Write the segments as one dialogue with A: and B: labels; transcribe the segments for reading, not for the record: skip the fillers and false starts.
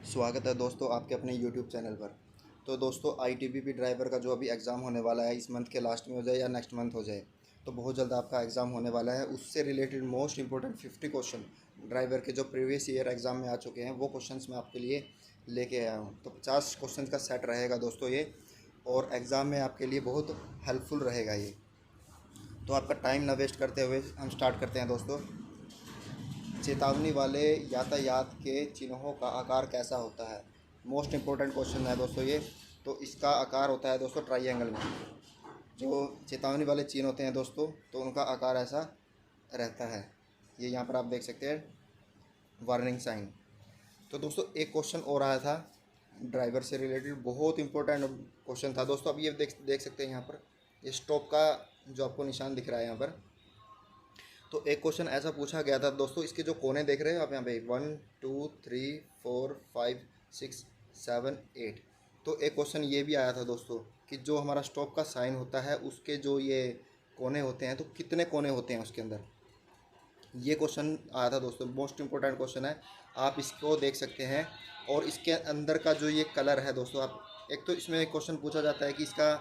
A: स्वागत है दोस्तों आपके अपने यूट्यूब चैनल पर। तो दोस्तों आईटीबीपी ड्राइवर का जो अभी एग्ज़ाम होने वाला है, इस मंथ के लास्ट में हो जाए या नेक्स्ट मंथ हो जाए, तो बहुत जल्द आपका एग्ज़ाम होने वाला है। उससे related most important 50 question driver के जो प्रीवियस ईयर एग्ज़ाम में आ चुके हैं वो क्वेश्चंस मैं आपके लिए लेके आया हूँ। तो 50 क्वेश्चन का सेट रहेगा दोस्तों ये, और एग्ज़ाम में आपके लिए बहुत हेल्पफुल रहेगा ये। तो आपका टाइम ना वेस्ट करते हुए हम स्टार्ट करते हैं दोस्तों। चेतावनी वाले यातायात के चिन्हों का आकार कैसा होता है? मोस्ट इम्पोर्टेंट क्वेश्चन है दोस्तों ये। तो इसका आकार होता है दोस्तों ट्रायंगल में। जो चेतावनी वाले चिन्ह होते हैं दोस्तों, तो उनका आकार ऐसा रहता है। ये यहाँ पर आप देख सकते हैं, वार्निंग साइन। तो दोस्तों एक क्वेश्चन और आया था ड्राइवर से रिलेटेड, बहुत इंपॉर्टेंट क्वेश्चन था दोस्तों। अब ये देख सकते हैं यहाँ पर, ये स्टॉप का जो आपको निशान दिख रहा है यहाँ पर। तो एक क्वेश्चन ऐसा पूछा गया था दोस्तों, इसके जो कोने देख रहे हो आप यहाँ पे 1 2 3 4 5 6 7 8। तो एक क्वेश्चन ये भी आया था दोस्तों कि जो हमारा स्टॉप का साइन होता है उसके जो ये कोने होते हैं, तो कितने कोने होते हैं उसके अंदर। ये क्वेश्चन आया था दोस्तों, मोस्ट इम्पोर्टेंट क्वेश्चन है। आप इसको देख सकते हैं। और इसके अंदर का जो ये कलर है दोस्तों, आप एक तो इसमें एक क्वेश्चन पूछा जाता है कि इसका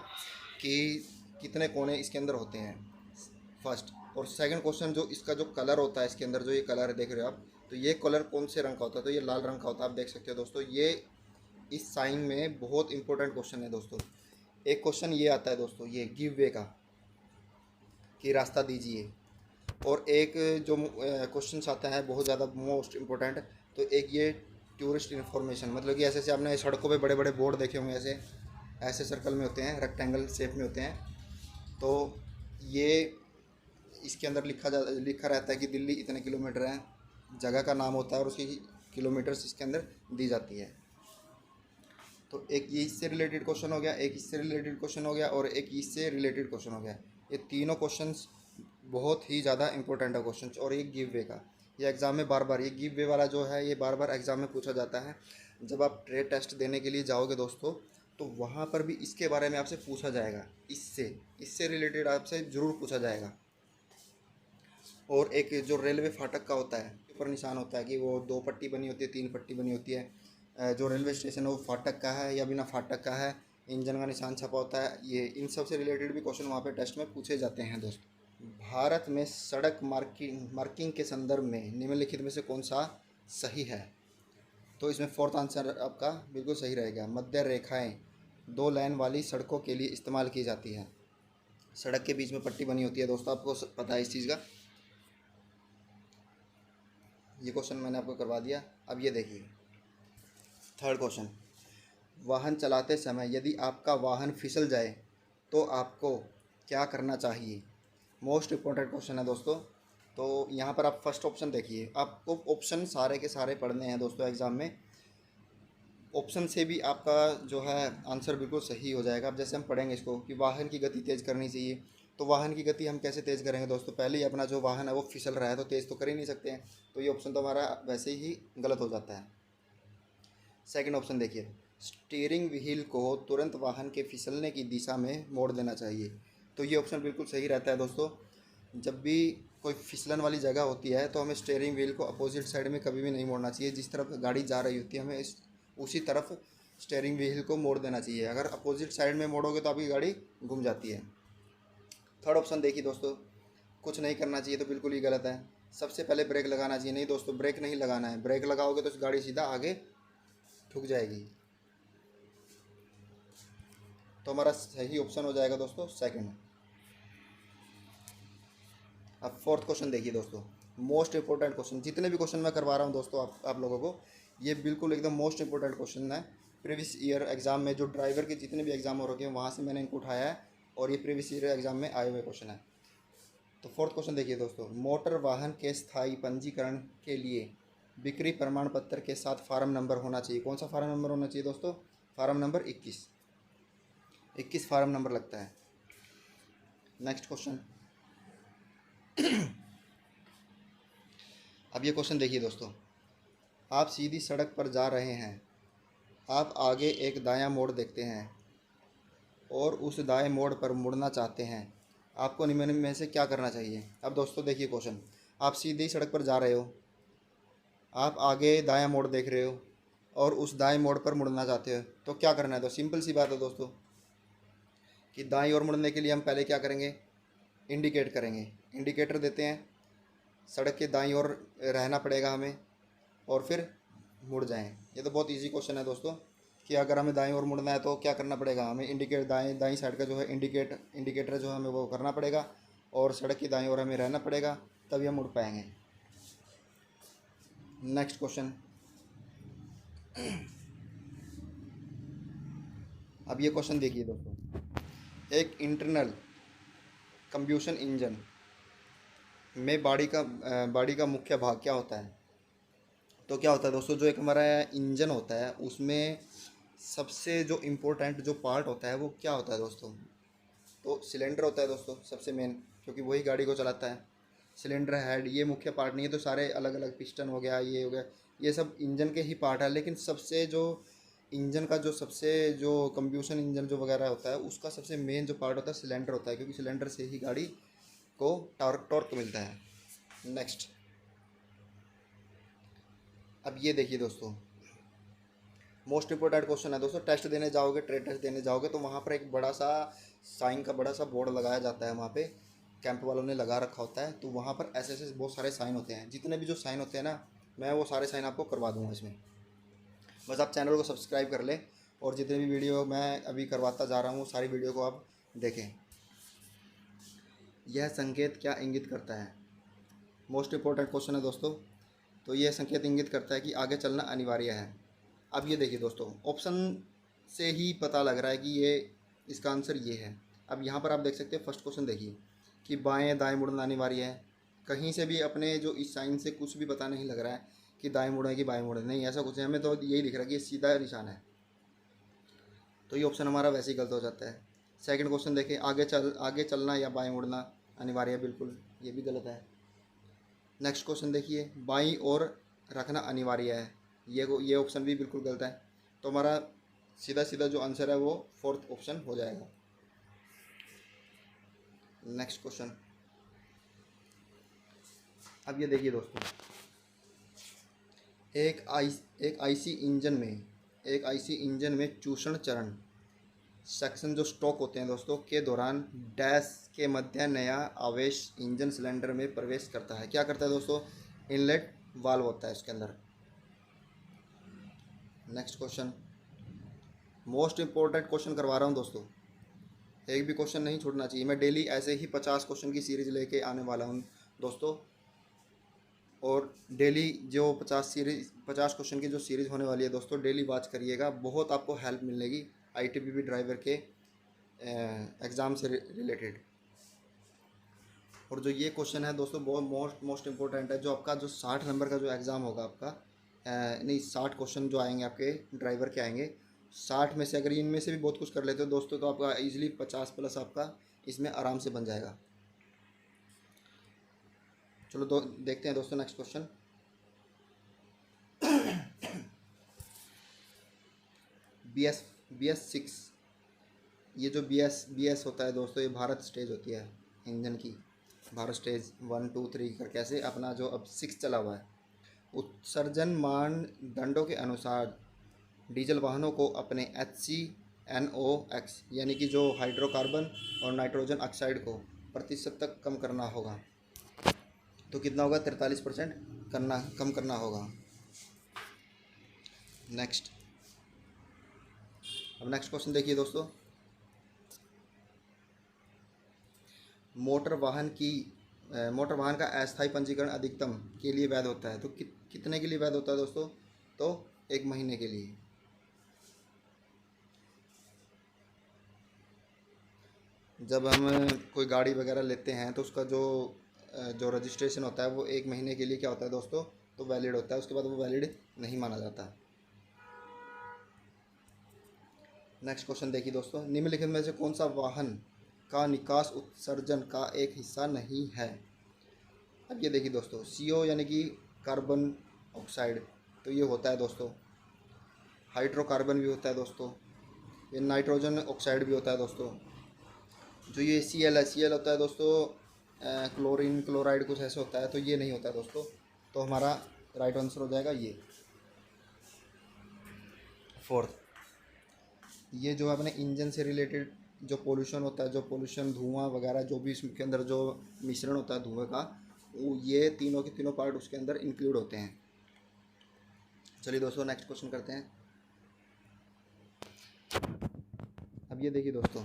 A: कि कितने कोने इसके अंदर होते हैं, फर्स्ट। और सेकंड क्वेश्चन जो इसका जो कलर होता है इसके अंदर, जो ये कलर देख रहे हो आप, तो ये कलर कौन से रंग का होता है? तो ये लाल रंग का होता है। आप देख सकते हो दोस्तों, ये इस साइन में बहुत इंपॉर्टेंट क्वेश्चन है दोस्तों। एक क्वेश्चन ये आता है दोस्तों, ये गिव वे का, कि रास्ता दीजिए। और एक जो क्वेश्चन आता है बहुत ज़्यादा मोस्ट इम्पोर्टेंट, तो एक ये टूरिस्ट इन्फॉर्मेशन, मतलब कि ऐसे आपने सड़कों पे बड़े बड़े बोर्ड देखे होंगे, ऐसे ऐसे सर्कल में होते हैं, रेक्टेंगल शेप में होते हैं। तो ये इसके अंदर लिखा रहता है कि दिल्ली इतने किलोमीटर है, जगह का नाम होता है और उसकी किलोमीटर्स इसके अंदर दी जाती है। तो एक ये इससे रिलेटेड क्वेश्चन हो गया, एक इससे रिलेटेड क्वेश्चन हो गया, और एक इससे रिलेटेड क्वेश्चन हो गया। ये तीनों क्वेश्चंस बहुत ही ज़्यादा इंपॉर्टेंट है क्वेश्चन। और ये गिव वे का, ये एग्ज़ाम में बार बार, ये गिव वे वाला जो है ये बार बार एग्ज़ाम में पूछा जाता है। जब आप ट्रेड टेस्ट देने के लिए जाओगे दोस्तों, तो वहाँ पर भी इसके बारे में आपसे पूछा जाएगा, इससे इससे रिलेटेड आपसे ज़रूर पूछा जाएगा। और एक जो रेलवे फाटक का होता है, ऊपर निशान होता है कि वो 2 पट्टी बनी होती है, 3 पट्टी बनी होती है। जो रेलवे स्टेशन है वो फाटक का है या बिना फाटक का है, इंजन का निशान छपा होता है। ये इन सब से रिलेटेड भी क्वेश्चन वहाँ पे टेस्ट में पूछे जाते हैं दोस्तों। भारत में सड़क मार्किंग के संदर्भ में निम्नलिखित में से कौन सा सही है? तो इसमें फोर्थ आंसर आपका बिल्कुल सही रहेगा। मध्य रेखाएं 2 लाइन वाली सड़कों के लिए इस्तेमाल की जाती है। सड़क के बीच में पट्टी बनी होती है दोस्तों, आपको पता है इस चीज़ का। ये क्वेश्चन मैंने आपको करवा दिया। अब ये देखिए थर्ड क्वेश्चन, वाहन चलाते समय यदि आपका वाहन फिसल जाए तो आपको क्या करना चाहिए? मोस्ट इम्पोर्टेंट क्वेश्चन है दोस्तों। तो यहाँ पर आप फर्स्ट ऑप्शन देखिए, आपको ऑप्शन सारे के सारे पढ़ने हैं दोस्तों एग्ज़ाम में। ऑप्शन से भी आपका जो है आंसर बिल्कुल सही हो जाएगा। अब जैसे हम पढ़ेंगे इसको कि वाहन की गति तेज़ करनी चाहिए, तो वाहन की गति हम कैसे तेज़ करेंगे दोस्तों? पहले ही अपना जो वाहन है वो फिसल रहा है, तो तेज़ तो कर ही नहीं सकते हैं, तो ये ऑप्शन तो हमारा वैसे ही गलत हो जाता है। सेकंड ऑप्शन देखिए, स्टीयरिंग व्हील को तुरंत वाहन के फिसलने की दिशा में मोड़ देना चाहिए। तो ये ऑप्शन बिल्कुल सही रहता है दोस्तों। जब भी कोई फिसलन वाली जगह होती है तो हमें स्टीयरिंग व्हील को अपोजिट साइड में कभी भी नहीं मोड़ना चाहिए। जिस तरफ गाड़ी जा रही होती है हमें उसी तरफ स्टीयरिंग व्हील को मोड़ देना चाहिए। अगर अपोजिट साइड में मोड़ोगे तो आपकी गाड़ी घूम जाती है। थर्ड ऑप्शन देखिए दोस्तों, कुछ नहीं करना चाहिए, तो बिल्कुल ही गलत है। सबसे पहले ब्रेक लगाना चाहिए। नहीं दोस्तों, ब्रेक नहीं लगाना है। ब्रेक लगाओगे तो गाड़ी सीधा आगे ठुक जाएगी। तो हमारा सही ऑप्शन हो जाएगा दोस्तों सेकंड। अब फोर्थ क्वेश्चन देखिए दोस्तों, मोस्ट इंपॉर्टेंट क्वेश्चन। जितने भी क्वेश्चन मैं करवा रहा हूँ दोस्तों आप लोगों को, ये बिल्कुल एकदम मोस्ट इंपॉर्टेंट क्वेश्चन है। प्रीवियस ईयर एग्जाम में जो ड्राइवर के जितने भी एग्जाम हो रखे हैं वहाँ से मैंने इनको उठाया है, और ये प्रीवियस ईयर एग्जाम में आए हुए क्वेश्चन है। तो फोर्थ क्वेश्चन देखिए दोस्तों, मोटर वाहन के स्थायी पंजीकरण के लिए बिक्री प्रमाण पत्र के साथ फार्म नंबर होना चाहिए। कौन सा फार्म नंबर होना चाहिए दोस्तों? फार्म नंबर 21 फार्म नंबर लगता है। Next question. अब ये क्वेश्चन देखिए दोस्तों, आप सीधी सड़क पर जा रहे हैं, आप आगे एक दायां मोड़ देखते हैं और उस दाएं मोड़ पर मुड़ना चाहते हैं, आपको निम्न में से क्या करना चाहिए? अब दोस्तों देखिए क्वेश्चन, आप सीधी सड़क पर जा रहे हो, आप आगे दायां मोड़ देख रहे हो और उस दाएं मोड़ पर मुड़ना चाहते हो तो क्या करना है। तो सिंपल सी बात है दोस्तों कि दाईं ओर मुड़ने के लिए हम पहले क्या करेंगे, इंडिकेट करेंगे। इंडिकेटर देते हैं, सड़क के दाईं ओर रहना पड़ेगा हमें और फिर मुड़ जाएं। ये तो बहुत इजी क्वेश्चन है दोस्तों कि अगर हमें दाईं ओर मुड़ना है तो क्या करना पड़ेगा, हमें इंडिकेट दाईं साइड का जो है इंडिकेटर जो है हमें वो करना पड़ेगा और सड़क की दाईं ओर हमें रहना पड़ेगा, तभी हम मुड़ पाएंगे। Next question. अब ये क्वेश्चन देखिए दोस्तों, एक इंटरनल कंब्यूशन इंजन में बॉडी का मुख्य भाग क्या होता है। तो क्या होता है दोस्तों, जो एक हमारा इंजन होता है उसमें सबसे जो इम्पोर्टेंट जो पार्ट होता है वो क्या होता है दोस्तों, तो सिलेंडर होता है दोस्तों सबसे मेन, क्योंकि वही गाड़ी को चलाता है। सिलेंडर हेड ये मुख्य पार्ट नहीं है, तो सारे अलग अलग पिस्टन हो गया, ये हो गया, ये सब इंजन के ही पार्ट है। लेकिन सबसे जो इंजन का जो सबसे जो कंब्यूशन इंजन जो वगैरह होता है उसका सबसे मेन जो पार्ट होता है सिलेंडर होता है, क्योंकि सिलेंडर से ही गाड़ी को टॉर्क मिलता है। नेक्स्ट, अब ये देखिए दोस्तों, मोस्ट इंपॉर्टेंट क्वेश्चन है दोस्तों। टेस्ट देने जाओगे, ट्रेड टेस्ट देने जाओगे तो वहाँ पर एक बड़ा सा साइन का बड़ा सा बोर्ड लगाया जाता है, वहाँ पे कैंप वालों ने लगा रखा होता है। तो वहाँ पर ऐसे ऐसे बहुत सारे साइन होते हैं, जितने भी जो साइन होते हैं ना, मैं वो सारे साइन आपको करवा दूँगा इसमें। बस आप चैनल को सब्सक्राइब कर लें और जितने भी वीडियो मैं अभी करवाता जा रहा हूँ सारी वीडियो को आप देखें। यह संकेत क्या इंगित करता है, मोस्ट इंपॉर्टेंट क्वेश्चन है दोस्तों। तो यह संकेत इंगित करता है कि आगे चलना अनिवार्य है। अब ये देखिए दोस्तों, ऑप्शन से ही पता लग रहा है कि ये इसका आंसर ये है। अब यहाँ पर आप देख सकते हैं फर्स्ट क्वेश्चन देखिए कि बाएं दाएं मुड़ना अनिवार्य है। कहीं से भी अपने जो इस साइन से कुछ भी पता नहीं लग रहा है कि दाएं मुड़े कि बाएं मुड़े, नहीं ऐसा कुछ है, हमें तो यही दिख रहा है कि ये सीधा निशान है। तो ये ऑप्शन हमारा वैसे ही गलत हो जाता है। सेकंड क्वेश्चन देखिए, आगे चलना या बाएं मुड़ना अनिवार्य है, बिल्कुल ये भी गलत है। नेक्स्ट क्वेश्चन देखिए, बाईं ओर रखना अनिवार्य है, ये ऑप्शन भी बिल्कुल गलत है। तो हमारा सीधा सीधा जो आंसर है वो फोर्थ ऑप्शन हो जाएगा। नेक्स्ट क्वेश्चन, अब ये देखिए दोस्तों, एक आईसी इंजन में चूषण चरण सेक्शन जो स्टॉक होते हैं दोस्तों के दौरान डैश के मध्य नया आवेश इंजन सिलेंडर में प्रवेश करता है। क्या करता है दोस्तों, इनलेट वाल्व होता है इसके अंदर। Next question, most important question करवा रहा हूँ दोस्तों, एक भी क्वेश्चन नहीं छूटना चाहिए। मैं डेली ऐसे ही 50 क्वेश्चन की सीरीज़ लेके आने वाला हूँ दोस्तों, और डेली जो 50 क्वेश्चन की जो सीरीज़ होने वाली है दोस्तों, डेली वॉच करिएगा, बहुत आपको हेल्प मिलेगी आईटीबीपी ड्राइवर के एग्ज़ाम से रिलेटेड। और जो ये क्वेश्चन है दोस्तों बहुत मोस्ट इम्पोर्टेंट है, जो आपका जो 60 नंबर का जो एग्ज़ाम होगा आपका, नहीं 60 क्वेश्चन जो आएंगे आपके ड्राइवर के आएंगे, 60 में से अगर इनमें से भी बहुत कुछ कर लेते हो दोस्तों तो आपका इजीली 50 प्लस आपका इसमें आराम से बन जाएगा। चलो देखते हैं दोस्तों नेक्स्ट क्वेश्चन। बी एस 6, ये जो बी एस होता है दोस्तों, ये भारत स्टेज होती है इंजन की, भारत स्टेज 1 2 3 कर कैसे अपना जो अब 6 चला हुआ है। उत्सर्जन मानदंडों के अनुसार डीजल वाहनों को अपने HCNOx यानी कि जो हाइड्रोकार्बन और नाइट्रोजन ऑक्साइड को प्रतिशत तक कम करना होगा। तो कितना होगा, 43% कम करना होगा। नेक्स्ट, अब नेक्स्ट क्वेश्चन देखिए दोस्तों, मोटर वाहन का अस्थायी पंजीकरण अधिकतम के लिए वैध होता है। तो कितने के लिए वैध होता है दोस्तों, तो 1 महीने के लिए। जब हम कोई गाड़ी वगैरह लेते हैं तो उसका जो रजिस्ट्रेशन होता है वो 1 महीने के लिए क्या होता है दोस्तों, तो वैलिड होता है, उसके बाद वो वैलिड नहीं माना जाता। नेक्स्ट क्वेश्चन देखिए दोस्तों, निम्नलिखित में से कौन सा वाहन का निकास उत्सर्जन का एक हिस्सा नहीं है। अब ये देखिए दोस्तों, CO यानी कि कार्बन ऑक्साइड, तो ये होता है दोस्तों, हाइड्रोकार्बन भी होता है दोस्तों, ये नाइट्रोजन ऑक्साइड भी होता है दोस्तों, जो ये CL होता है दोस्तों, क्लोरीन क्लोराइड कुछ ऐसे होता है, तो ये नहीं होता है दोस्तों। तो हमारा राइट आंसर हो जाएगा ये। फोर्थ, ये जो अपने इंजन से रिलेटेड जो पोल्यूशन होता है, जो पोल्यूशन धुआं वगैरह जो भी इसके अंदर जो मिश्रण होता है धुएं का, वो ये तीनों के तीनों पार्ट उसके अंदर इंक्लूड होते हैं। चलिए दोस्तों नेक्स्ट क्वेश्चन करते हैं। अब ये देखिए दोस्तों,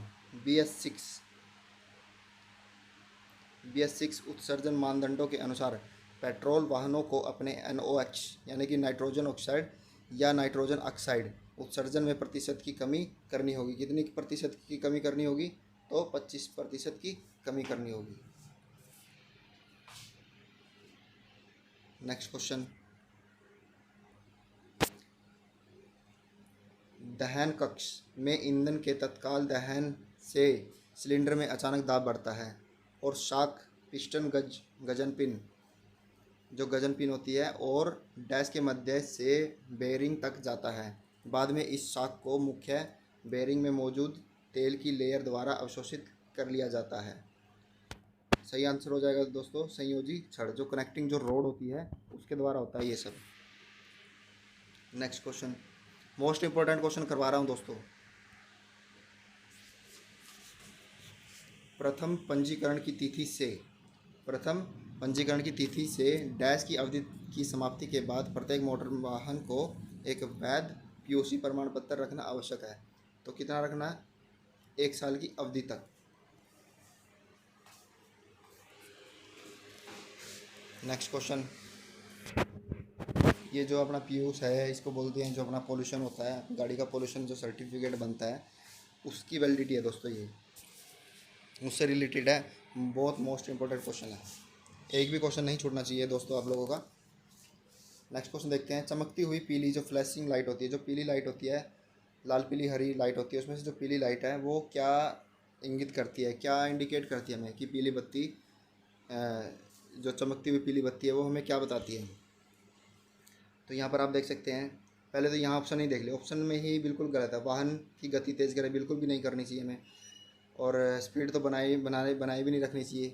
A: BS6 उत्सर्जन मानदंडों के अनुसार पेट्रोल वाहनों को अपने NOx यानी कि नाइट्रोजन ऑक्साइड या नाइट्रोजन ऑक्साइड उत्सर्जन में प्रतिशत की कमी करनी होगी। कितनी प्रतिशत की कमी करनी होगी? तो 25% की कमी करनी होगी। नेक्स्ट क्वेश्चन, दहन कक्ष में ईंधन के तत्काल दहन से सिलेंडर में अचानक दाब बढ़ता है और शाक पिस्टन गजन पिन जो गजन पिन होती है और डैश के मध्य से बेरिंग तक जाता है। बाद में इस शाक को मुख्य बेरिंग में मौजूद तेल की लेयर द्वारा अवशोषित कर लिया जाता है। सही आंसर हो जाएगा दोस्तों संयोजी छड़, जो कनेक्टिंग जो रोड होती है उसके द्वारा होता है ये सब। Next question, most important question करवा रहा हूँ दोस्तों। प्रथम पंजीकरण की तिथि से डैश की अवधि की समाप्ति के बाद प्रत्येक मोटर वाहन को एक वैध POC प्रमाण पत्र रखना आवश्यक है। तो कितना रखना है? 1 साल की अवधि तक। नेक्स्ट क्वेश्चन, ये जो अपना POC है इसको बोलते हैं जो अपना पोल्यूशन होता है, गाड़ी का पोल्यूशन जो सर्टिफिकेट बनता है उसकी वैलिडिटी है दोस्तों। ये उससे रिलेटेड है, बहुत मोस्ट इंपॉर्टेंट क्वेश्चन है, एक भी क्वेश्चन नहीं छूटना चाहिए दोस्तों आप लोगों का। नेक्स्ट क्वेश्चन देखते हैं। चमकती हुई पीली जो फ्लैशिंग लाइट होती है, जो पीली लाइट होती है, लाल पीली हरी लाइट होती है, उसमें से जो पीली लाइट है वो क्या इंगित करती है, क्या इंडिकेट करती है हमें कि पीली बत्ती जो चमकती हुई पीली बत्ती है वो हमें क्या बताती है? तो यहाँ पर आप देख सकते हैं, पहले तो यहाँ ऑप्शन ही देख लिया, ऑप्शन में ही बिल्कुल गलत है। वाहन की गति तेज़ करें, बिल्कुल भी नहीं करनी चाहिए हमें, और स्पीड तो बनाई भी नहीं रखनी चाहिए,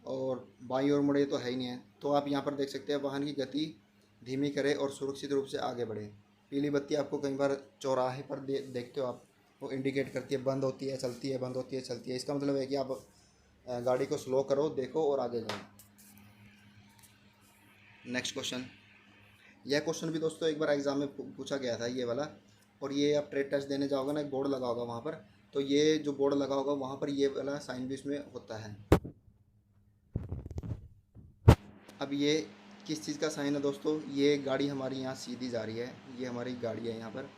A: और बाईं ओर मुड़े तो है ही नहीं है। तो आप यहाँ पर देख सकते हैं वाहन की गति धीमी करें और सुरक्षित रूप से आगे बढ़े। पीली बत्ती आपको कई बार चौराहे पर देखते हो आप, वो इंडिकेट करती है बंद होती है चलती है, बंद होती है चलती है। इसका मतलब है कि आप गाड़ी को स्लो करो, देखो और आगे जाओ। नेक्स्ट क्वेश्चन, यह क्वेश्चन भी दोस्तों एक बार एग्जाम में पूछा गया था ये वाला, और ये आप ट्रेड टेस्ट देने जाओगे ना, एक बोर्ड लगा होगा वहाँ पर, तो ये जो बोर्ड लगा होगा वहाँ पर ये वाला साइन भी इसमें होता है। अब ये किस चीज़ का साइन है दोस्तों? ये गाड़ी हमारी यहाँ सीधी जा रही है, ये हमारी गाड़ी है यहाँ पर,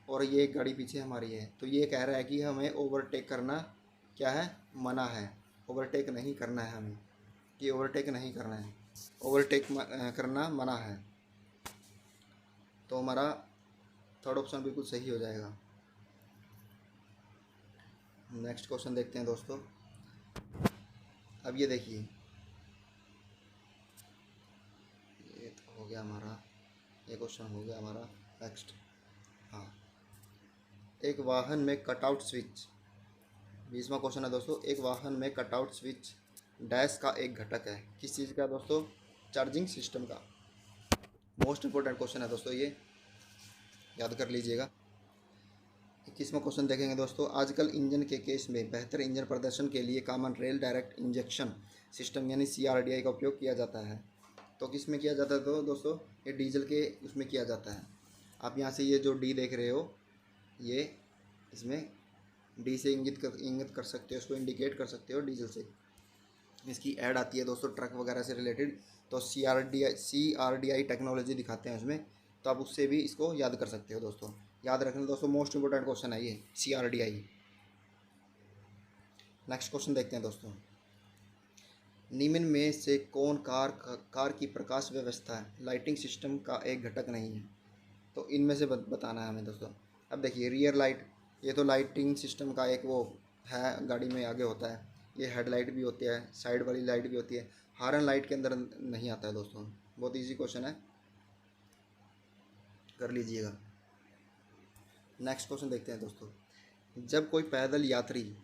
A: और ये एक गाड़ी पीछे हमारी है। तो ये कह रहा है कि हमें ओवरटेक करना क्या है? मना है। ओवरटेक नहीं करना है हमें, कि ओवरटेक नहीं करना है, ओवरटेक करना मना है। तो हमारा थर्ड ऑप्शन बिल्कुल सही हो जाएगा। नेक्स्ट क्वेश्चन देखते हैं दोस्तों। अब ये देखिए, ये तो हो गया हमारा, ये क्वेश्चन हो गया हमारा। नेक्स्ट, हाँ, एक वाहन में कटआउट स्विच, 20वां क्वेश्चन है दोस्तों। एक वाहन में कटआउट स्विच डैश का एक घटक है, किस चीज़ का दोस्तों? चार्जिंग सिस्टम का। मोस्ट इंपॉर्टेंट क्वेश्चन है दोस्तों, ये याद कर लीजिएगा। 21वां क्वेश्चन देखेंगे दोस्तों। आजकल इंजन के केस में बेहतर इंजन प्रदर्शन के लिए common rail direct injection system यानी CRDI का उपयोग किया जाता है। तो किस में किया जाता है? तो दोस्तों ये डीजल के उसमें किया जाता है। आप यहाँ से ये जो D देख रहे हो, ये इसमें D से इंगित कर सकते हो, उसको इंडिकेट कर सकते हो डीजल से। इसकी ऐड आती है दोस्तों ट्रक वगैरह से रिलेटेड, तो CRDI टेक्नोलॉजी दिखाते हैं उसमें, तो आप उससे भी इसको याद कर सकते हो दोस्तों। याद रखना दोस्तों, मोस्ट इंपोर्टेंट क्वेश्चन है ये CRDI। नेक्स्ट क्वेश्चन देखते हैं दोस्तों। निम्न में से कौन कार की प्रकाश व्यवस्था लाइटिंग सिस्टम का एक घटक नहीं है? तो इनमें से बताना है हमें दोस्तों। अब देखिए, रियर लाइट, ये तो लाइटिंग सिस्टम का एक वो है, गाड़ी में आगे होता है। ये हेडलाइट भी होती है, साइड वाली लाइट भी होती है। हॉर्न लाइट के अंदर नहीं आता है दोस्तों। बहुत इजी क्वेश्चन है, कर लीजिएगा। नेक्स्ट क्वेश्चन देखते हैं दोस्तों। जब कोई पैदल यात्री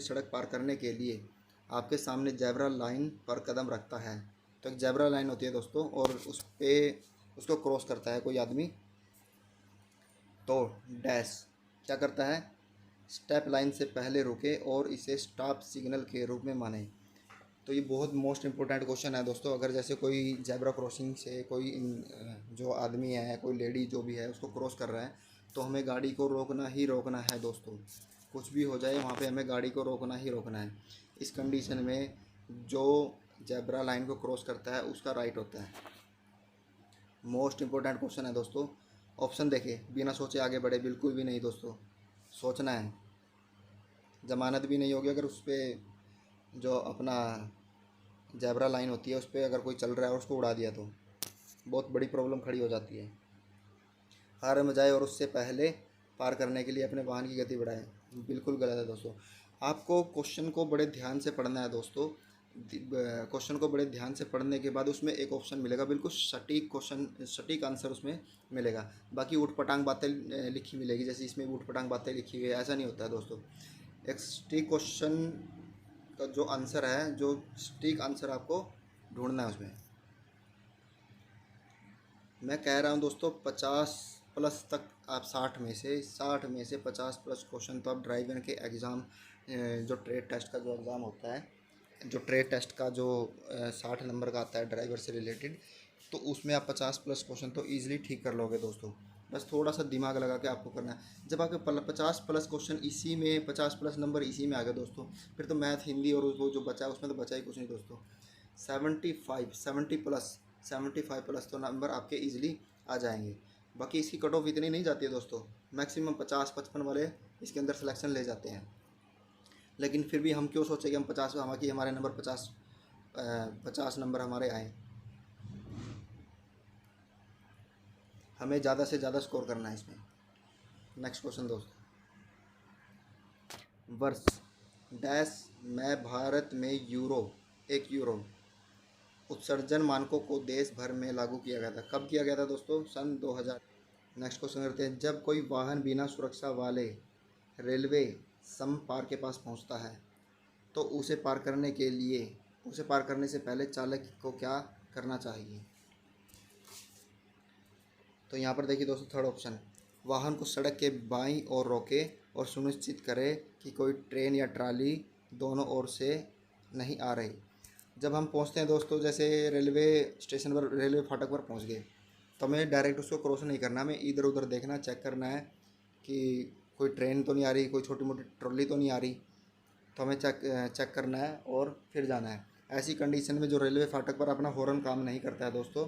A: सड़क पार करने के लिए आपके सामने जेब्रा लाइन पर कदम रखता है, तो एक जेब्रा लाइन होती है दोस्तों, और उस पर उसको क्रॉस करता है कोई आदमी, तो डैश क्या करता है, स्टेप लाइन से पहले रुके और इसे स्टॉप सिग्नल के रूप में माने। तो ये बहुत मोस्ट इंपॉर्टेंट क्वेश्चन है दोस्तों। अगर जैसे कोई जेब्रा क्रॉसिंग से कोई जो आदमी है, कोई लेडी जो भी है, उसको क्रॉस कर रहा है, तो हमें गाड़ी को रोकना ही रोकना है दोस्तों। कुछ भी हो जाए वहाँ पे हमें गाड़ी को रोकना ही रोकना है। इस कंडीशन में जो जेब्रा लाइन को क्रॉस करता है उसका राइट होता है। मोस्ट इंपॉर्टेंट क्वेश्चन है दोस्तों। ऑप्शन देखिए, बिना सोचे आगे बढ़े बिल्कुल भी नहीं दोस्तों, सोचना है। ज़मानत भी नहीं होगी अगर उस पर जो अपना जेब्रा लाइन होती है उस पर अगर कोई चल रहा है और उसको उड़ा दिया तो बहुत बड़ी प्रॉब्लम खड़ी हो जाती है। हार में जाए और उससे पहले पार करने के लिए अपने वाहन की गति बढ़ाएं, बिल्कुल गलत है दोस्तों। आपको क्वेश्चन को बड़े ध्यान से पढ़ना है दोस्तों। क्वेश्चन को बड़े ध्यान से पढ़ने के बाद उसमें एक ऑप्शन मिलेगा, बिल्कुल सटीक क्वेश्चन, सटीक आंसर उसमें मिलेगा। बाकी ऊट पटांग बातें लिखी मिलेगी, जैसे इसमें ऊट पटांग बातें लिखी हुई है, ऐसा नहीं होता है दोस्तों। एक सटीक क्वेश्चन का जो आंसर है, जो सटीक आंसर आपको ढूंढना है उसमें। मैं कह रहा हूँ दोस्तों 50 प्लस तक आप 60 में से 50 प्लस क्वेश्चन तो आप ड्राइवर के एग्ज़ाम, जो ट्रेड टेस्ट का जो एग्ज़ाम होता है, जो ट्रेड टेस्ट का जो 60 नंबर का आता है ड्राइवर से रिलेटेड, तो उसमें आप 50 प्लस क्वेश्चन तो ईज़िली ठीक कर लोगे दोस्तों। बस थोड़ा सा दिमाग लगा के आपको करना है। जब आपके 50 प्लस क्वेश्चन इसी में, 50 प्लस नंबर इसी में आ गए दोस्तों, फिर तो मैथ, हिंदी और वो जो बचा है उसमें तो बचा ही कुछ नहीं दोस्तों। 75 प्लस तो नंबर आपके ईजिली आ जाएंगे। बाकी इसकी कट ऑफ इतनी नहीं जाती है दोस्तों, मैक्सिमम 50-55 वाले इसके अंदर सिलेक्शन ले जाते हैं। लेकिन फिर भी हम क्यों सोचें कि हम 50, हमारे नंबर 50 नंबर हमारे आए। हमें ज़्यादा से ज़्यादा स्कोर करना है इसमें। नेक्स्ट क्वेश्चन दोस्तों, वर्ष डैश में भारत में एक यूरो उत्सर्जन मानकों को देश भर में लागू किया गया था। कब किया गया था दोस्तों? सन 2000। नेक्स्ट क्वेश्चन करते हैं, जब कोई वाहन बिना सुरक्षा वाले रेलवे सम पार के पास पहुंचता है तो उसे पार करने से पहले चालक को क्या करना चाहिए? तो यहाँ पर देखिए दोस्तों, थर्ड ऑप्शन, वाहन को सड़क के बाईं ओर रोके और सुनिश्चित करे कि कोई ट्रेन या ट्राली दोनों ओर से नहीं आ रही। जब हम पहुँचते हैं दोस्तों, जैसे रेलवे स्टेशन पर, रेलवे फाटक पर पहुँच गए, तो हमें डायरेक्ट उसको क्रॉस नहीं करना, हमें इधर उधर देखना, चेक करना है कि कोई ट्रेन तो नहीं आ रही, कोई छोटी मोटी ट्रॉली तो नहीं आ रही, तो हमें चेक करना है और फिर जाना है। ऐसी कंडीशन में जो रेलवे फाटक पर अपना हॉर्न काम नहीं करता है दोस्तों,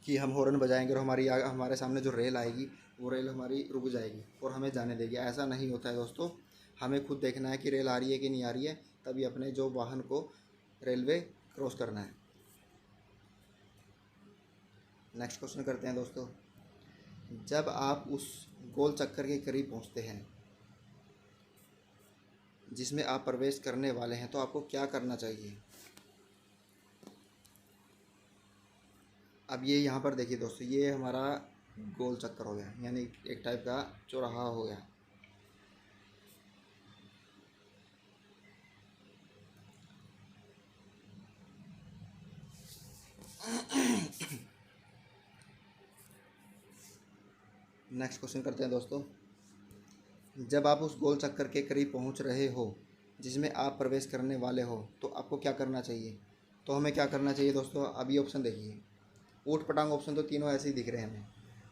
A: कि हम हॉर्न बजाएंगे और हमारे सामने जो रेल आएगी वो रेल हमारी रुक जाएगी और हमें जाने देगी, ऐसा नहीं होता है दोस्तों। हमें खुद देखना है कि रेल आ रही है कि नहीं आ रही है, तभी अपने जो वाहन को रेलवे क्रॉस करना है। नेक्स्ट क्वेश्चन करते हैं दोस्तों, जब आप उस गोल चक्कर के करीब पहुंचते हैं जिसमें आप प्रवेश करने वाले हैं तो आपको क्या करना चाहिए? अब ये यहाँ पर देखिए दोस्तों, ये हमारा गोल चक्कर हो गया, यानी एक टाइप का चौराहा हो गया। नेक्स्ट क्वेश्चन करते हैं दोस्तों, जब आप उस गोल चक्कर के करीब पहुंच रहे हो जिसमें आप प्रवेश करने वाले हो तो आपको क्या करना चाहिए? तो हमें क्या करना चाहिए दोस्तों? अभी ऑप्शन देखिए, ऊट पटांग ऑप्शन तो तीनों ऐसे ही दिख रहे हैं हमें,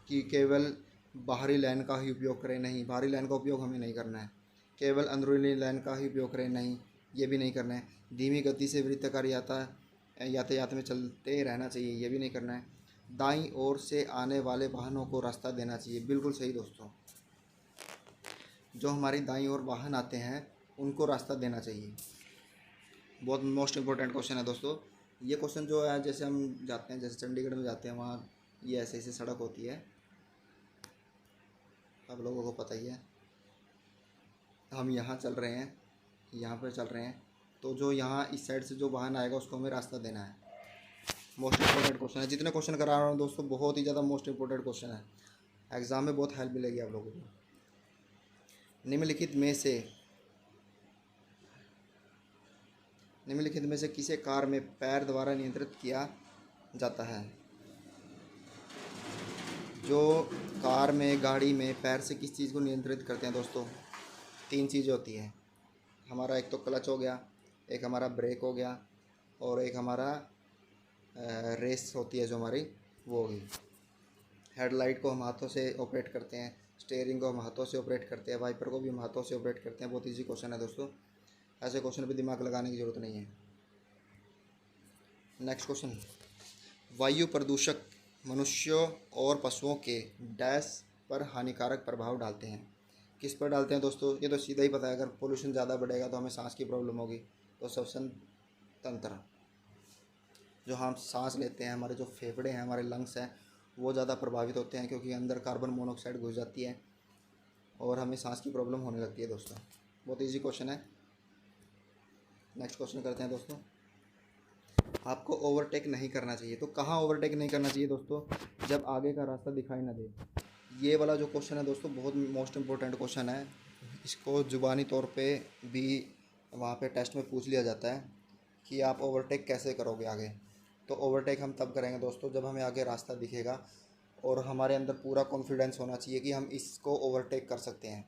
A: कि केवल बाहरी लाइन का ही उपयोग करें, नहीं, बाहरी लाइन का उपयोग हमें नहीं करना है। केवल अंदरूनी लाइन का ही उपयोग करें, नहीं, ये भी नहीं करना है। धीमी गति से वृत्ताकार यातायात में चलते रहना चाहिए, ये भी नहीं करना है। दाईं ओर से आने वाले वाहनों को रास्ता देना चाहिए, बिल्कुल सही दोस्तों। जो हमारी दाईं ओर वाहन आते हैं उनको रास्ता देना चाहिए। बहुत मोस्ट इम्पोर्टेंट क्वेश्चन है दोस्तों। ये क्वेश्चन जो है, जैसे हम जाते हैं, जैसे चंडीगढ़ में जाते हैं, वहाँ ये ऐसे ऐसे सड़क होती है, आप लोगों को पता ही है। हम यहाँ चल रहे हैं, यहाँ पर चल रहे हैं, तो जो यहाँ इस साइड से जो वाहन आएगा उसको हमें रास्ता देना है। मोस्ट इम्पोर्टेंट क्वेश्चन है, जितने क्वेश्चन करा रहा हूँ दोस्तों बहुत ही ज़्यादा मोस्ट इम्पोर्टेंट क्वेश्चन है, एग्ज़ाम में बहुत हेल्प मिलेगी आप लोगों को। निम्नलिखित में से किसे कार में पैर द्वारा नियंत्रित किया जाता है? जो कार में, गाड़ी में पैर से किस चीज़ को नियंत्रित करते हैं दोस्तों? 3 चीज़ें होती हैं। हमारा एक तो क्लच हो गया, एक हमारा ब्रेक हो गया, और एक हमारा रेस होती है जो हमारी, वो होगी। हेडलाइट को हम हाथों से ऑपरेट करते हैं, स्टीयरिंग को हम हाथों से ऑपरेट करते हैं, वाइपर को भी हम हाथों से ऑपरेट करते हैं। बहुत ईजी क्वेश्चन है दोस्तों, ऐसे क्वेश्चन पे दिमाग लगाने की ज़रूरत नहीं है। नेक्स्ट क्वेश्चन, वायु प्रदूषक मनुष्यों और पशुओं के डैश पर हानिकारक प्रभाव डालते हैं। किस पर डालते हैं दोस्तों? ये तो सीधा ही पता है, अगर पोल्यूशन ज़्यादा बढ़ेगा तो हमें सांस की प्रॉब्लम होगी। तो श्वसन तंत्र, जो हम सांस लेते हैं, हमारे जो फेफड़े हैं, हमारे लंग्स हैं, वो ज़्यादा प्रभावित होते हैं, क्योंकि अंदर कार्बन मोनोऑक्साइड घुस जाती है और हमें सांस की प्रॉब्लम होने लगती है दोस्तों। बहुत इजी क्वेश्चन है। नेक्स्ट क्वेश्चन करते हैं दोस्तों, आपको ओवरटेक नहीं करना चाहिए। तो कहाँ ओवरटेक नहीं करना चाहिए दोस्तों? जब आगे का रास्ता दिखाई ना दे। ये वाला जो क्वेश्चन है दोस्तों, बहुत मोस्ट इम्पोर्टेंट क्वेश्चन है। इसको ज़ुबानी तौर पे भी वहाँ पे टेस्ट में पूछ लिया जाता है कि आप ओवरटेक कैसे करोगे आगे। तो ओवरटेक हम तब करेंगे दोस्तों जब हमें आगे रास्ता दिखेगा और हमारे अंदर पूरा कॉन्फिडेंस होना चाहिए कि हम इसको ओवरटेक कर सकते हैं।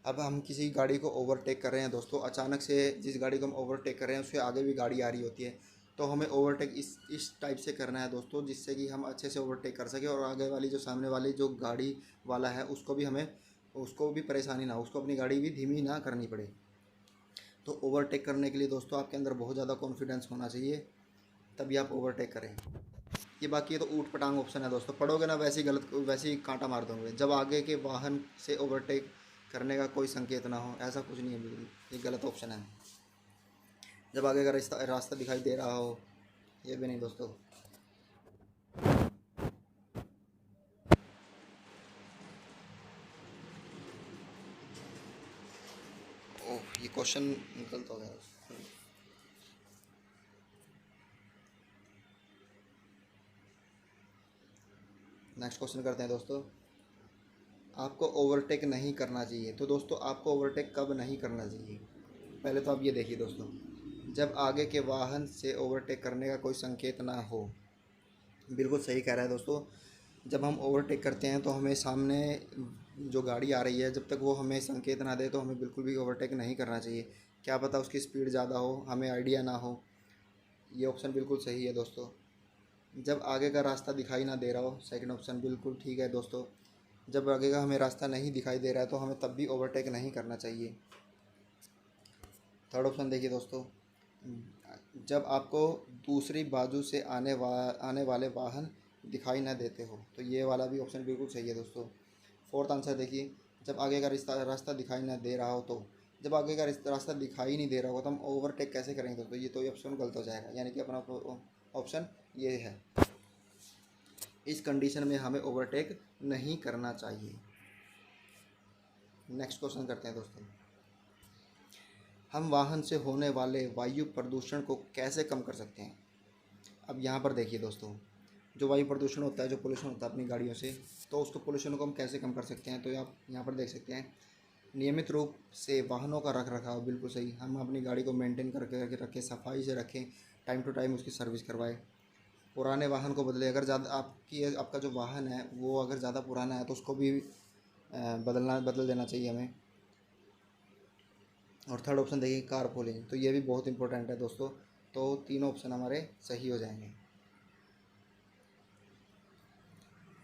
A: अब हम किसी गाड़ी को ओवरटेक कर रहे हैं दोस्तों, अचानक से जिस गाड़ी को हम ओवरटेक कर रहे हैं उसके आगे भी गाड़ी आ रही होती है, तो हमें ओवरटेक इस टाइप से करना है दोस्तों, जिससे कि हम अच्छे से ओवरटेक कर सकें और आगे वाली जो सामने वाली जो गाड़ी वाला है उसको भी परेशानी ना हो, उसको अपनी गाड़ी भी धीमी ना करनी पड़े। तो ओवरटेक करने के लिए दोस्तों आपके अंदर बहुत ज़्यादा कॉन्फिडेंस होना चाहिए, तभी आप ओवरटेक करें। ये बाकी ये तो ऊट पटांग ऑप्शन है दोस्तों, पढ़ोगे ना वैसे ही कांटा मार दोगे। जब आगे के वाहन से ओवरटेक करने का कोई संकेत ना हो, ऐसा कुछ नहीं है बिल्कुल, ये गलत ऑप्शन है। जब आगे का रास्ता दिखाई दे रहा हो, ये भी नहीं दोस्तों। ओह, ये क्वेश्चन गलत हो गया। नेक्स्ट क्वेश्चन करते हैं दोस्तों, आपको ओवरटेक नहीं करना चाहिए। तो दोस्तों आपको ओवरटेक कब नहीं करना चाहिए? पहले तो आप ये देखिए दोस्तों, जब आगे के वाहन से ओवरटेक करने का कोई संकेत ना हो। बिल्कुल सही कह रहा है दोस्तों। जब हम ओवरटेक करते हैं तो हमें सामने जो गाड़ी आ रही है, जब तक वो हमें संकेत ना दे तो हमें बिल्कुल भी ओवरटेक नहीं करना चाहिए। क्या पता उसकी स्पीड ज़्यादा हो, हमें आइडिया ना हो। ये ऑप्शन बिल्कुल सही है दोस्तों। जब आगे का रास्ता दिखाई ना दे रहा हो, सेकंड ऑप्शन बिल्कुल ठीक है दोस्तों। जब आगे का हमें रास्ता नहीं दिखाई दे रहा है तो हमें तब भी ओवरटेक नहीं करना चाहिए। थर्ड ऑप्शन देखिए दोस्तों, जब आपको दूसरी बाजू से आने वाले वाहन दिखाई ना देते हो। तो ये वाला भी ऑप्शन बिल्कुल सही है दोस्तों। फोर्थ आंसर देखिए, जब आगे का रास्ता दिखाई ना दे रहा हो। तो जब आगे का रास्ता दिखाई नहीं दे रहा हो तो हम ओवरटेक कैसे करेंगे दोस्तों? ये तो ये ऑप्शन गलत हो जाएगा, यानी कि अपना ऑप्शन ये है। इस कंडीशन में हमें ओवरटेक नहीं करना चाहिए। नेक्स्ट क्वेश्चन करते हैं दोस्तों, हम वाहन से होने वाले वायु प्रदूषण को कैसे कम कर सकते हैं? अब यहाँ पर देखिए दोस्तों, जो वायु प्रदूषण होता है, जो पोल्यूशन होता है अपनी गाड़ियों से, तो उसको पोल्यूशन को हम कैसे कम कर सकते हैं? तो आप यहाँ पर देख सकते हैं, नियमित रूप से वाहनों का रख रखाव, बिल्कुल सही। हम अपनी गाड़ी को मेंटेन करके रखें, सफाई से रखें, टाइम टू टाइम उसकी सर्विस करवाएं। पुराने वाहन को बदलें, अगर ज़्यादा आपका जो वाहन है वो अगर ज़्यादा पुराना है तो उसको भी बदल देना चाहिए हमें। और थर्ड ऑप्शन देखिए, कार पूलिंग, तो ये भी बहुत इंपॉर्टेंट है दोस्तों। तो तीनों ऑप्शन हमारे सही हो जाएंगे।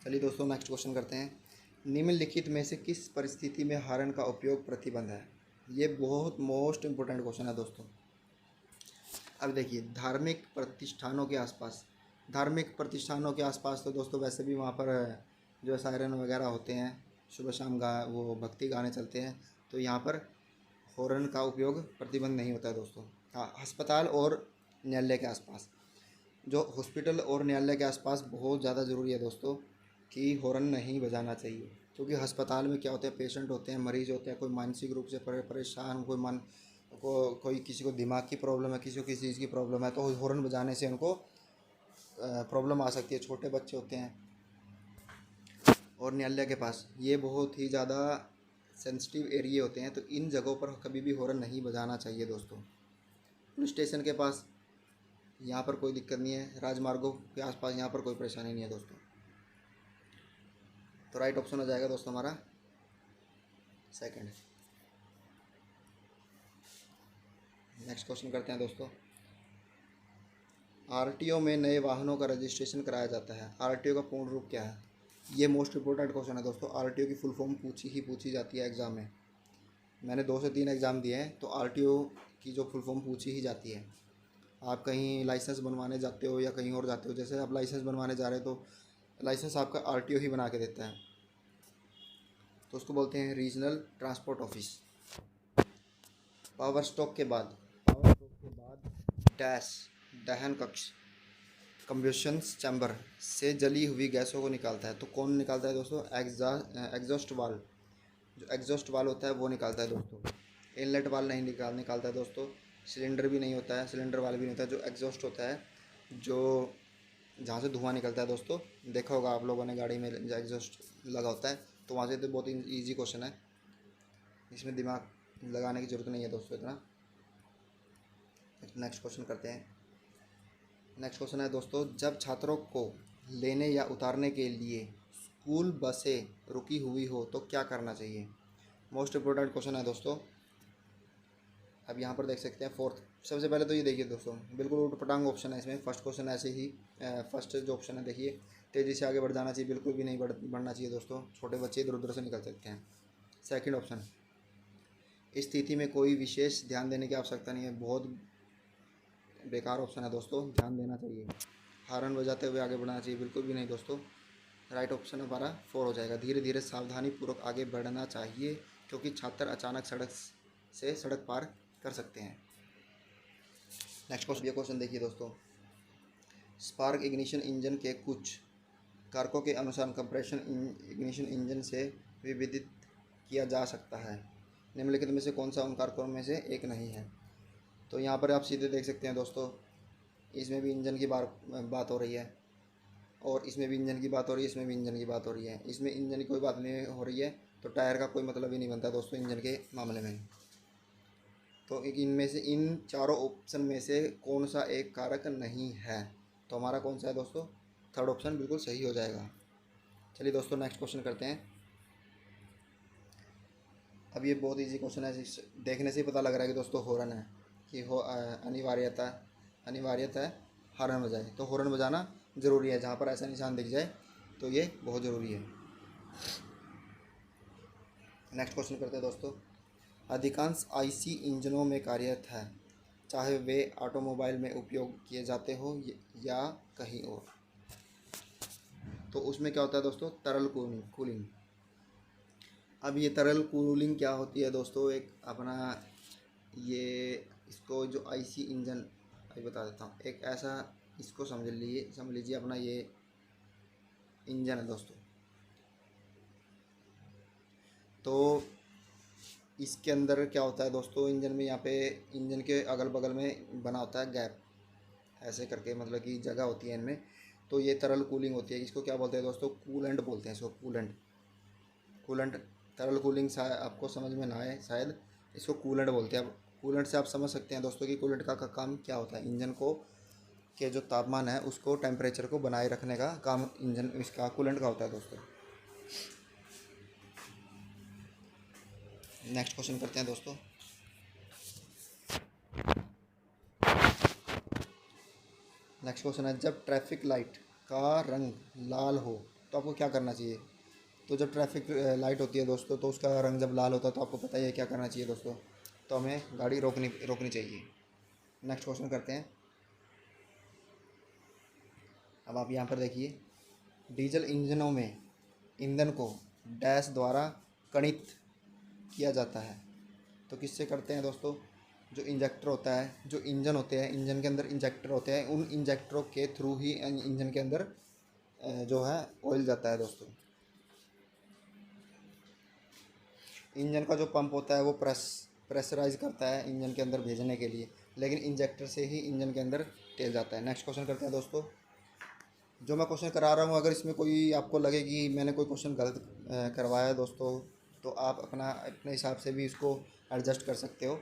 A: चलिए दोस्तों नेक्स्ट क्वेश्चन करते हैं, निम्नलिखित में से किस परिस्थिति में हॉर्न का उपयोग प्रतिबंध है? ये बहुत मोस्ट इम्पोर्टेंट क्वेश्चन है दोस्तों। अब देखिए, धार्मिक प्रतिष्ठानों के आसपास तो दोस्तों वैसे भी वहाँ पर जो सायरन वगैरह होते हैं, सुबह शाम वो भक्ति गाने चलते हैं, तो यहाँ पर हॉर्न का उपयोग प्रतिबंध नहीं होता है दोस्तों। हाँ, अस्पताल और न्यायालय के आसपास, जो हॉस्पिटल और न्यायालय के आसपास बहुत ज़्यादा ज़रूरी है दोस्तों कि हॉर्न नहीं बजाना चाहिए। क्योंकि अस्पताल में क्या होता है, पेशेंट होते हैं, मरीज़ होते हैं, कोई मानसिक रूप से परेशान, कोई किसी को दिमाग की प्रॉब्लम है, किसी को किसी चीज़ की प्रॉब्लम है, तो हॉर्न बजाने से उनको प्रॉब्लम आ सकती है। छोटे बच्चे होते हैं और न्यायालय के पास ये बहुत ही ज़्यादा सेंसिटिव एरिया होते हैं, तो इन जगहों पर कभी भी हॉर्न नहीं बजाना चाहिए दोस्तों। पुलिस स्टेशन के पास यहाँ पर कोई दिक्कत नहीं है, राजमार्गों के आसपास यहाँ पर कोई परेशानी नहीं है दोस्तों। तो राइट ऑप्शन हो जाएगा दोस्तों हमारा सेकंड। नेक्स्ट क्वेश्चन करते हैं दोस्तों। आरटीओ में नए वाहनों का रजिस्ट्रेशन कराया जाता है। आरटीओ का पूर्ण रूप क्या है? ये मोस्ट इंपॉर्टेंट क्वेश्चन है दोस्तों। आरटीओ की फुल फॉर्म पूछी जाती है एग्ज़ाम में। मैंने 2 से 3 एग्ज़ाम दिए हैं, तो आरटीओ की जो फुल फॉर्म पूछी ही जाती है। आप कहीं लाइसेंस बनवाने जाते हो या कहीं और जाते हो, जैसे आप लाइसेंस बनवाने जा रहे हो तो लाइसेंस आपका आरटीओ ही बना के देता है, तो उसको बोलते हैं regional transport office. Power stroke के बाद डैश दहन कक्ष कम्बशन चैम्बर से जली हुई गैसों को निकालता है। तो कौन निकालता है दोस्तों? Exhaust valve. जो एग्जॉस्ट वाल्व होता है वो निकालता है दोस्तों। इनलेट वाल्व नहीं निकालता है दोस्तों। सिलेंडर भी नहीं होता है, सिलेंडर वाल्व भी नहीं होता है। जो एग्जॉस्ट होता है, जो जहाँ से धुआं निकलता है दोस्तों, देखा होगा आप लोगों ने गाड़ी में जो एग्जॉस्ट लगा होता है, तो वहाँ से। तो बहुत ईजी क्वेश्चन है, इसमें दिमाग लगाने की ज़रूरत नहीं है दोस्तों इतना। नेक्स्ट क्वेश्चन करते हैं। नेक्स्ट क्वेश्चन है दोस्तों, जब छात्रों को लेने या उतारने के लिए स्कूल बसें रुकी हुई हो तो क्या करना चाहिए? मोस्ट इम्पोर्टेंट क्वेश्चन है दोस्तों। अब यहाँ पर देख सकते हैं फोर्थ। सबसे पहले तो ये देखिए दोस्तों, बिल्कुल उटपटांग ऑप्शन है इसमें। फर्स्ट क्वेश्चन ऐसे ही, फर्स्ट जो ऑप्शन है देखिए, तेज़ी से आगे बढ़ जाना चाहिए, बिल्कुल भी नहीं बढ़ना चाहिए दोस्तों। छोटे बच्चे इधर उधर से निकल सकते हैं। सेकंड ऑप्शन, इस स्थिति में कोई विशेष ध्यान देने की आवश्यकता नहीं है। बहुत बेकार ऑप्शन है दोस्तों, ध्यान देना चाहिए। हॉर्न बजाते हुए आगे बढ़ना चाहिए, बिल्कुल भी नहीं दोस्तों। राइट ऑप्शन हमारा 4 हो जाएगा। धीरे धीरे सावधानी पूर्वक आगे बढ़ना चाहिए, क्योंकि छात्र अचानक सड़क पार कर सकते हैं। नेक्स्ट क्वेश्चन, ये क्वेश्चन देखिए दोस्तों। स्पार्क इग्निशन इंजन के कुछ कारकों के अनुसार कंप्रेशन इग्निशन इंजन से विविधित किया जा सकता है। निम्नलिखित में से कौन सा उन कारकों में से एक नहीं है? तो यहाँ पर आप सीधे देख सकते हैं दोस्तों, इसमें भी इंजन की बात हो रही है, और इसमें भी इंजन की बात हो रही है, इसमें भी इंजन की बात हो रही है। इसमें इंजन की कोई बात नहीं हो रही है, तो टायर का कोई मतलब ही नहीं बनता दोस्तों इंजन के मामले में। तो इनमें से, इन चारों ऑप्शन में से कौन सा एक कारक नहीं है? तो हमारा कौन सा है दोस्तों? थर्ड ऑप्शन बिल्कुल सही हो जाएगा। चलिए दोस्तों, नेक्स्ट क्वेश्चन करते हैं। अब ये बहुत इजी क्वेश्चन है, देखने से ही पता लग रहा है कि दोस्तों हॉर्न है, कि हो अनिवार्यता है हॉर्न बजाए। तो हॉर्न बजाना ज़रूरी है, जहाँ पर ऐसा निशान दिख जाए तो ये बहुत ज़रूरी है। नेक्स्ट क्वेश्चन करते हैं दोस्तों। अधिकांश आईसी इंजनों में कार्यरत है, चाहे वे ऑटोमोबाइल में उपयोग किए जाते हो या कहीं और। तो उसमें क्या होता है दोस्तों? तरल कूलिंग। अब ये तरल कूलिंग क्या होती है दोस्तों? एक अपना ये, इसको जो आईसी इंजन, अभी बता देता हूँ। एक ऐसा, इसको समझ लीजिए अपना ये इंजन है दोस्तों। तो इसके अंदर क्या होता है दोस्तों? इंजन में, यहाँ पे इंजन के अगल बगल में बना होता है गैप, ऐसे करके, मतलब कि जगह होती है इनमें। तो ये तरल कूलिंग होती है। इसको क्या बोलते हैं दोस्तों? कूलेंट बोलते हैं इसको। कूलेंट तरल कूलिंग आपको समझ में ना आए शायद, इसको कूलेंट बोलते हैं। अब कूलेंट से आप समझ सकते हैं दोस्तों कि कूलेंट का काम क्या होता है। इंजन को के जो तापमान है उसको, टेम्परेचर को बनाए रखने का काम इंजन इसका कूलेंट का होता है दोस्तों। नेक्स्ट क्वेश्चन करते हैं दोस्तों। नेक्स्ट क्वेश्चन है, जब ट्रैफिक लाइट का रंग लाल हो तो आपको क्या करना चाहिए? तो जब ट्रैफिक लाइट होती है दोस्तों, तो उसका रंग जब लाल होता है तो आपको पता ही है क्या करना चाहिए दोस्तों? तो हमें गाड़ी रोकनी चाहिए। नेक्स्ट क्वेश्चन करते हैं। अब आप यहाँ पर देखिए, डीजल इंजनों में ईंधन को डैश द्वारा कणित किया जाता है। तो किससे करते हैं दोस्तों? जो इंजेक्टर होता है, जो इंजन होते हैं, इंजन के अंदर इंजेक्टर होते हैं, उन इंजेक्टरों के थ्रू ही इंजन के अंदर जो है ऑयल जाता है दोस्तों। इंजन का जो पंप होता है वो प्रेशराइज करता है इंजन के अंदर भेजने के लिए, लेकिन इंजेक्टर से ही इंजन के अंदर तेल जाता है। नेक्स्ट क्वेश्चन करते हैं दोस्तों। जो मैं क्वेश्चन करा रहा हूँ, अगर इसमें कोई आपको लगे कि मैंने कोई क्वेश्चन गलत करवाया है दोस्तों, तो आप अपने हिसाब से भी इसको एडजस्ट कर सकते हो।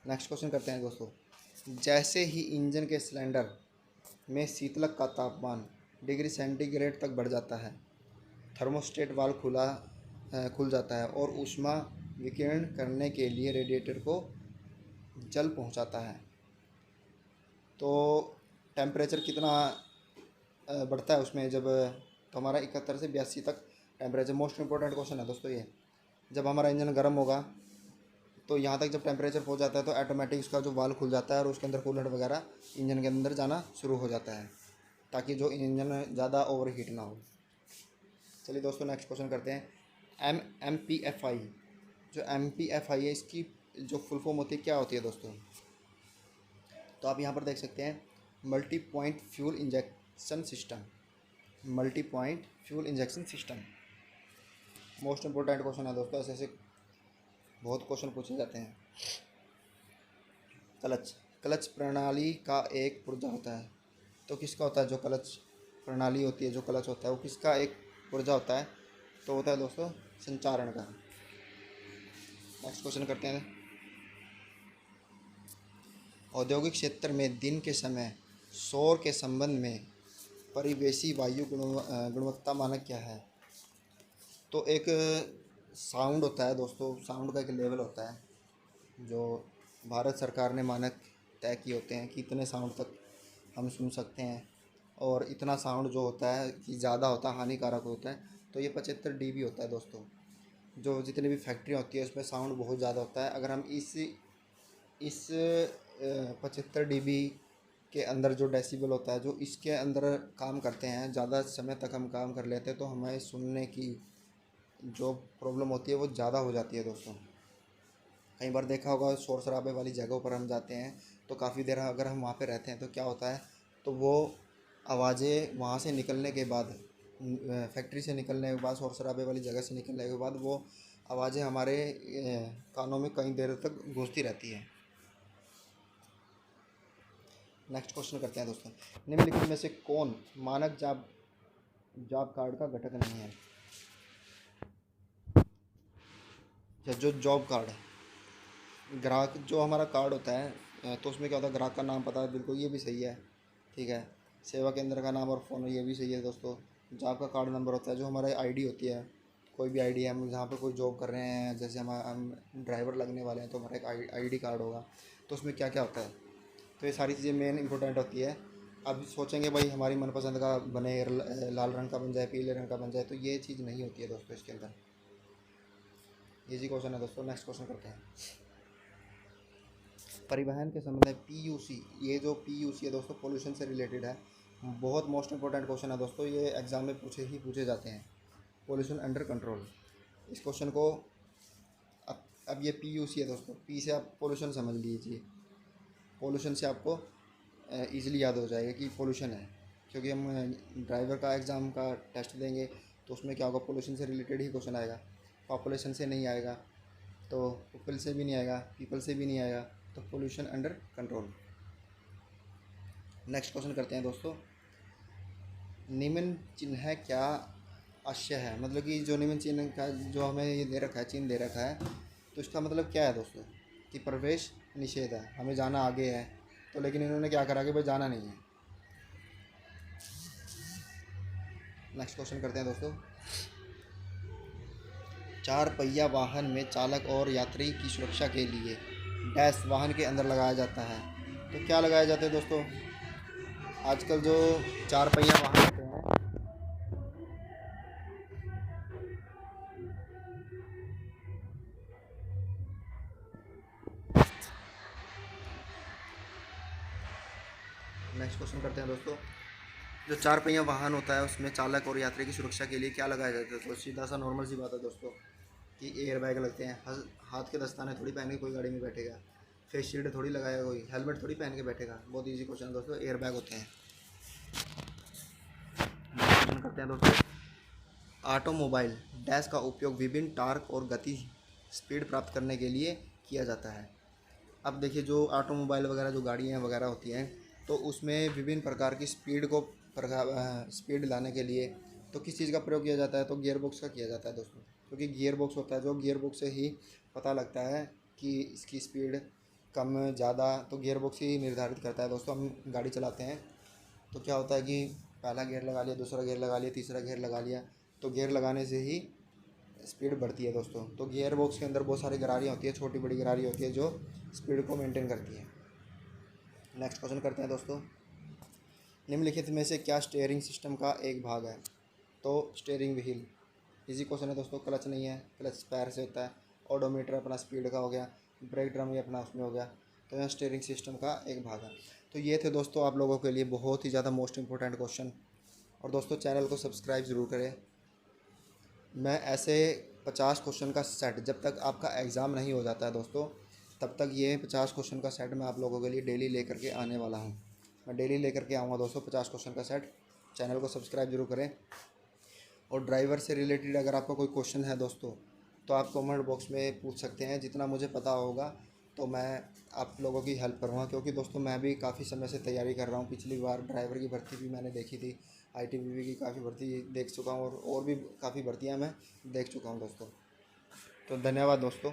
A: नेक्स्ट क्वेश्चन करते हैं दोस्तों। जैसे ही इंजन के सिलेंडर में शीतलक का तापमान डिग्री सेंटीग्रेड तक बढ़ जाता है। थर्मोस्टेट वाल्व खुल जाता है और ऊष्मा विकिरण करने के लिए रेडिएटर को जल पहुंचाता है। तो टेम्परेचर कितना बढ़ता है उसमें जब, तो हमारा 71 से 82 तक टेम्परेचर। मोस्ट इंपॉर्टेंट क्वेश्चन है दोस्तों ये। जब हमारा इंजन गर्म होगा तो यहाँ तक जब टेम्परेचर पहुँच जाता है तो ऑटोमेटिक उसका जो वाल्व खुल जाता है और उसके अंदर कूलेंट वगैरह इंजन के अंदर जाना शुरू हो जाता है, ताकि जो इंजन ज़्यादा ओवर हीट ना हो। चलिए दोस्तों नेक्स्ट क्वेश्चन करते हैं। MPFI, जो MPFI है इसकी जो फुल फॉर्म होती है क्या होती है दोस्तों? तो आप यहाँ पर देख सकते हैं multi point fuel injection system. Multi point fuel injection system most important question है दोस्तों, ऐसे बहुत क्वेश्चन पूछे जाते हैं। क्लच प्रणाली का एक पुर्जा होता है, तो किसका होता है? जो क्लच प्रणाली होती है, जो क्लच होता है वो किसका एक पुर्जा होता है? तो होता है दोस्तों संचारण का। नेक्स्ट क्वेश्चन करते हैं। औद्योगिक क्षेत्र में दिन के समय शोर के संबंध में परिवेशी वायु गुणवत्ता मानक क्या है? तो एक साउंड होता है दोस्तों, साउंड का एक लेवल होता है जो भारत सरकार ने मानक तय किए होते हैं कि इतने साउंड तक हम सुन सकते हैं, और इतना साउंड जो होता है कि ज़्यादा होता है हानिकारक होता है। तो ये 75 dB होता है दोस्तों। जो जितनी भी फैक्ट्रियाँ होती है उसमें साउंड बहुत ज़्यादा होता है। अगर हम इस 75 dB के अंदर जो डेसिबल होता है, जो इसके अंदर काम करते हैं, ज़्यादा समय तक हम काम कर लेते हैं, तो हमें सुनने की जो प्रॉब्लम होती है वो ज़्यादा हो जाती है दोस्तों। कई बार देखा होगा शोर शराबे वाली जगहों पर हम जाते हैं तो काफ़ी देर अगर हम वहाँ पे रहते हैं तो क्या होता है, तो वो आवाज़ें वहाँ से निकलने के बाद, फैक्ट्री से निकलने के बाद, शोर शराबे वाली जगह से निकलने के बाद वो आवाज़ें हमारे कानों में कई देर तक गूंजती रहती है। नेक्स्ट क्वेश्चन करते हैं दोस्तों। निम्नलिखित में से कौन मानक जॉब कार्ड का घटक नहीं है? जो जॉब कार्ड है, ग्राहक जो हमारा कार्ड होता है, तो उसमें क्या होता है, ग्राहक का नाम पता है, बिल्कुल ये भी सही है, ठीक है। सेवा केंद्र का नाम और फ़ोन, ये भी सही है दोस्तों। जॉब का कार्ड नंबर होता है, जो हमारी आईडी होती है, कोई भी आईडी, हम जहाँ पर कोई जॉब कर रहे हैं, जैसे हम ड्राइवर लगने वाले हैं तो हमारा एक आईडी कार्ड होगा, तो उसमें क्या क्या होता है। तो ये सारी चीज़ें मेन इंपॉर्टेंट होती है। अब सोचेंगे भाई हमारी मनपसंद का बने, लाल रंग का बन जाए, पीले रंग का बन जाए, तो ये चीज़ नहीं होती है दोस्तों इसके अंदर। इजी क्वेश्चन है दोस्तों। नेक्स्ट क्वेश्चन करते हैं। परिवहन के संबंध में PUC, ये जो PUC है दोस्तों पोल्यूशन से रिलेटेड है, बहुत मोस्ट इंपॉर्टेंट क्वेश्चन है दोस्तों, ये एग्जाम में पूछे जाते हैं। पोल्यूशन अंडर कंट्रोल, इस क्वेश्चन को अब ये PUC है दोस्तों, P से आप पोल्यूशन समझ लीजिए। पोल्यूशन से आपको ईज़िली याद हो जाएगा कि पोल्यूशन है, क्योंकि हम ड्राइवर का एग्ज़ाम का टेस्ट देंगे तो उसमें क्या होगा, पोल्यूशन से रिलेटेड ही क्वेश्चन आएगा। पॉपुलेशन से नहीं आएगा, तो पीपल से भी नहीं आएगा, पीपल से भी नहीं आएगा, तो pollution under control. Next question करते हैं दोस्तों। निम्न चिन्ह क्या आशय है? मतलब कि जो निम्न चिन्ह का जो हमें ये दे रखा है, चिन्ह दे रखा है, तो इसका मतलब क्या है दोस्तों? कि प्रवेश निषेध है, हमें जाना आगे है, तो लेकिन इन्होंने क्या करा कि भाई जाना नहीं है। नेक्स्ट क्वेश्चन करते हैं दोस्तों। 4 पहिया वाहन में चालक और यात्री की सुरक्षा के लिए डैश वाहन के अंदर लगाया जाता है, तो क्या लगाया जाता है दोस्तों? आजकल जो 4 पहिया वाहन होते हैं, नेक्स्ट क्वेश्चन करते हैं दोस्तों। जो 4 पहिया वाहन होता है उसमें चालक और यात्री की सुरक्षा के लिए क्या लगाया जाता है? तो सीधा सा नॉर्मल सी बात है दोस्तों कि एयर बैग लगते हैं। हाथ के दस्ताने थोड़ी पहन के कोई गाड़ी में बैठेगा, फेस शील्ड थोड़ी लगाएगा कोई, हेलमेट थोड़ी पहन के बैठेगा। बहुत ईजी क्वेश्चन दोस्तों, एयर बैग होते हैं। क्वेश्चन करते हैं दोस्तों। ऑटोमोबाइल डैश का उपयोग विभिन्न टार्क और गति स्पीड प्राप्त करने के लिए किया जाता है। अब देखिए जो ऑटोमोबाइल वगैरह जो गाड़ियाँ वगैरह होती हैं, तो उसमें विभिन्न प्रकार की स्पीड लाने के लिए तो किस चीज़ का प्रयोग किया जाता है? तो गियर बॉक्स का किया जाता है दोस्तों, क्योंकि गियर बॉक्स होता है, जो गियर बॉक्स से ही पता लगता है कि इसकी स्पीड कम ज़्यादा, तो गियर बॉक्स ही निर्धारित करता है दोस्तों। हम गाड़ी चलाते हैं तो क्या होता है कि पहला गियर लगा लिया, दूसरा गियर लगा लिया, तीसरा गियर लगा लिया, तो गियर लगाने से ही स्पीड बढ़ती है दोस्तों। तो गियर बॉक्स के अंदर बहुत सारी गरारियाँ होती है, छोटी बड़ी गरारी होती है जो स्पीड को मेंटेन करती है। नेक्स्ट क्वेश्चन करते हैं दोस्तों, निम्नलिखित में से क्या स्टीयरिंग सिस्टम का एक भाग है? तो स्टीयरिंग व्हील, इजी क्वेश्चन है दोस्तों। क्लच नहीं है, क्लच पैर से होता है। ओडोमीटर अपना स्पीड का हो गया, ब्रेक ड्रम ये अपना उसमें हो गया, तो यह स्टीयरिंग सिस्टम का एक भाग है। तो ये थे दोस्तों आप लोगों के लिए बहुत ही ज़्यादा मोस्ट इंपॉर्टेंट क्वेश्चन। और दोस्तों चैनल को सब्सक्राइब ज़रूर करें। मैं ऐसे 50 क्वेश्चन का सेट, जब तक आपका एग्ज़ाम नहीं हो जाता है दोस्तों, तब तक ये 50 क्वेश्चन का सेट मैं आप लोगों के लिए डेली लेकर के आने वाला हूँ। मैं डेली लेकर के आऊँगा दोस्तों 50 क्वेश्चन का सेट। चैनल को सब्सक्राइब जरूर करें। और ड्राइवर से रिलेटेड अगर आपका कोई क्वेश्चन है दोस्तों, तो आप कमेंट बॉक्स में पूछ सकते हैं। जितना मुझे पता होगा तो मैं आप लोगों की हेल्प करूँगा, क्योंकि दोस्तों मैं भी काफ़ी समय से तैयारी कर रहा हूँ। पिछली बार ड्राइवर की भर्ती भी मैंने देखी थी, आईटीबीपी की काफ़ी भर्ती देख चुका हूँ, और भी काफ़ी भर्तियाँ मैं देख चुका हूँ दोस्तों। तो धन्यवाद दोस्तों।